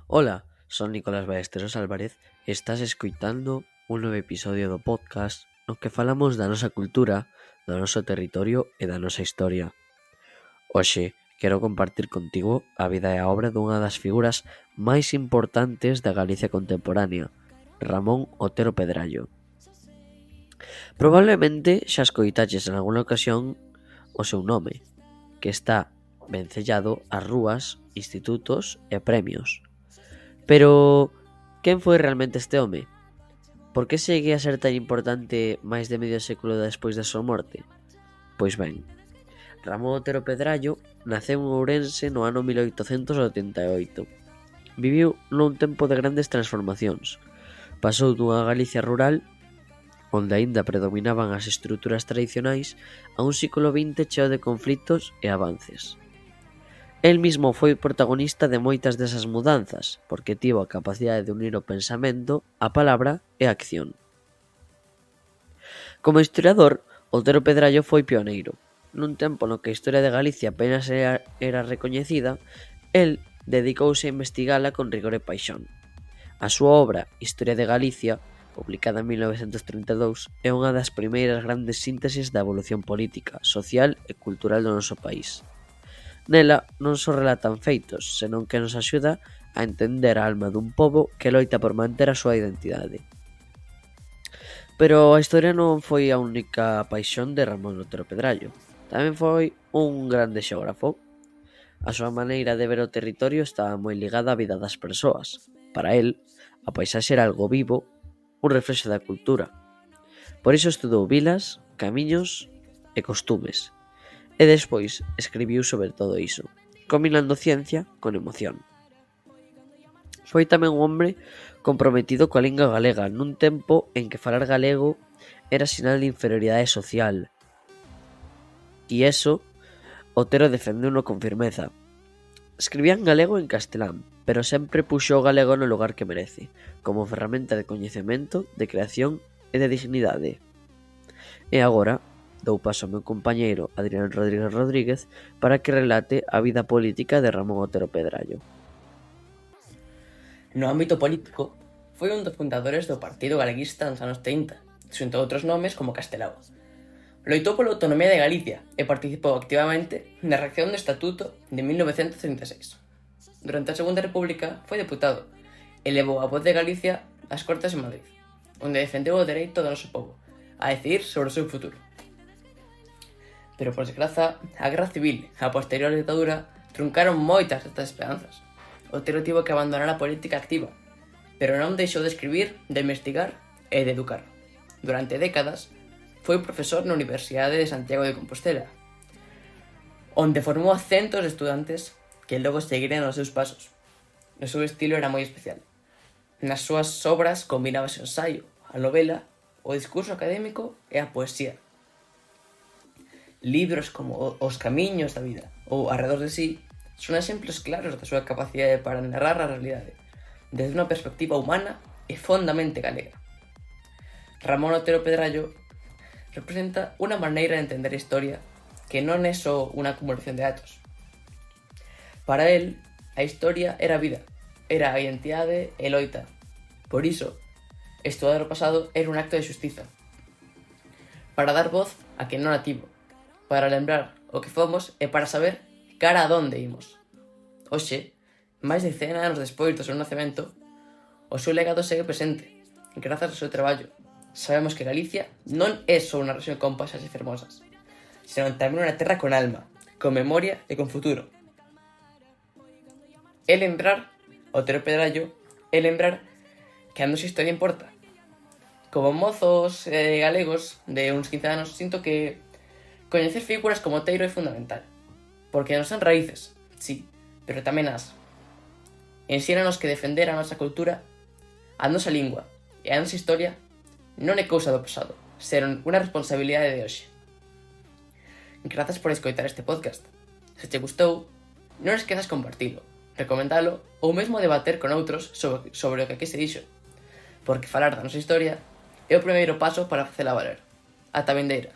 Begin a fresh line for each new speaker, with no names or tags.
Ola, son Nicolás Ballesteros Álvarez e estás escoitando un novo episodio do podcast no que falamos da nosa cultura, do noso territorio e da nosa historia. Hoxe quero compartir contigo a vida e a obra dunha das figuras máis importantes da Galicia contemporánea, Ramón Otero Pedrallo. Probablemente xa escoitaches en alguna ocasión o seu nome, que está vencellado ás rúas, institutos e premios. Pero, quen foi realmente este home? Por que segue a ser tan importante máis de medio século despois da súa morte? Pois ben, Ramón Otero Pedrallo naceu en Ourense no ano 1888. Viviu nun tempo de grandes transformacións. Pasou dunha Galicia rural, onde aínda predominaban as estruturas tradicionais, a un século XX cheo de conflitos e avances. El mismo foi protagonista de moitas desas mudanzas, porque tivo a capacidade de unir o pensamento, a palabra e a acción. Como historiador, Otero Pedrallo foi pioneiro. Nun tempo no que a historia de Galicia apenas era recoñecida, el dedicouse a investigala con rigor e paixón. A súa obra Historia de Galicia, publicada en 1932, é unha das primeiras grandes síntesis da evolución política, social e cultural do noso país. Nela non só relatan feitos, senón que nos axuda a entender a alma dun pobo que loita por manter a súa identidade. Pero a historia non foi a única paixón de Ramón Otero Pedrallo. Tamén foi un grande xeógrafo. A súa maneira de ver o territorio estaba moi ligada á vida das persoas. Para el, a paisaxe era algo vivo, un reflexo da cultura. Por iso estudou vilas, camiños e costumes. E despois escribiu sobre todo iso, combinando ciencia con emoción. Foi tamén un hombre comprometido coa lingua galega nun tempo en que falar galego era sinal de inferioridade social. E iso, Otero defendeuno con firmeza. Escribía en galego e en castelán, pero sempre puxo o galego no lugar que merece, como ferramenta de coñecemento, de creación e de dignidade. E agora dou paso ao meu compañeiro Adrián Rodríguez para que relate a vida política de Ramón Otero Pedrallo.
No ámbito político, foi un dos fundadores do Partido Galeguista nos anos 30, xunto a outros nomes como Castelao. Loitou pola autonomía de Galicia e participou activamente na redacción do Estatuto de 1936. Durante a Segunda República foi deputado e levou a voz de Galicia ás Cortes de Madrid, onde defendeu o dereito do noso pobo a decidir sobre o seu futuro. Pero, por desgraza, a Guerra Civil e a posterior ditadura truncaron moitas destas esperanzas. Otero tivo que abandonar a política activa, pero non deixou de escribir, de investigar e de educar. Durante décadas, foi profesor na Universidade de Santiago de Compostela, onde formou a centos de estudantes que logo seguiran os seus pasos. O seu estilo era moi especial. Nas súas obras combinabase o ensaio, a novela, o discurso académico e a poesía. Libros como Os camiños da vida ou Arredor de sí son exemplos claros da súa capacidade para narrar a realidade desde unha perspectiva humana e fondamente galega. Ramón Otero Pedrallo representa unha maneira de entender a historia que non é só unha acumulación de datos. Para él, a historia era vida, era a identidade e loita. Por iso, estudar o pasado era un acto de xustiza, para dar voz a quen non a tivo, para lembrar o que fomos e para saber cara a donde imos. Hoxe, máis de 100 anos despois do seu nacemento, o seu legado segue presente. Grazas ao seu traballo, sabemos que Galicia non é só unha rexión con paisaxes fermosas, senón tamén unha terra con alma, con memoria e con futuro. É lembrar, Otero Pedrallo, é lembrar que a nosa historia importa. Como mozos galegos de uns 15 anos, sinto que coñecer figuras como Oteiro é fundamental, porque nos son raíces, sí, pero tamén as. Ensínanos que defender a nosa cultura, a nosa lingua e a nosa historia non é cousa do pasado, senón unha responsabilidade de hoxe. Grazas por escoitar este podcast. Se te gustou, non esquezas compartilo, recomendalo ou mesmo debater con outros sobre o que aquí se dixo, porque falar da nosa historia é o primeiro paso para facela valer. Ata vindeira.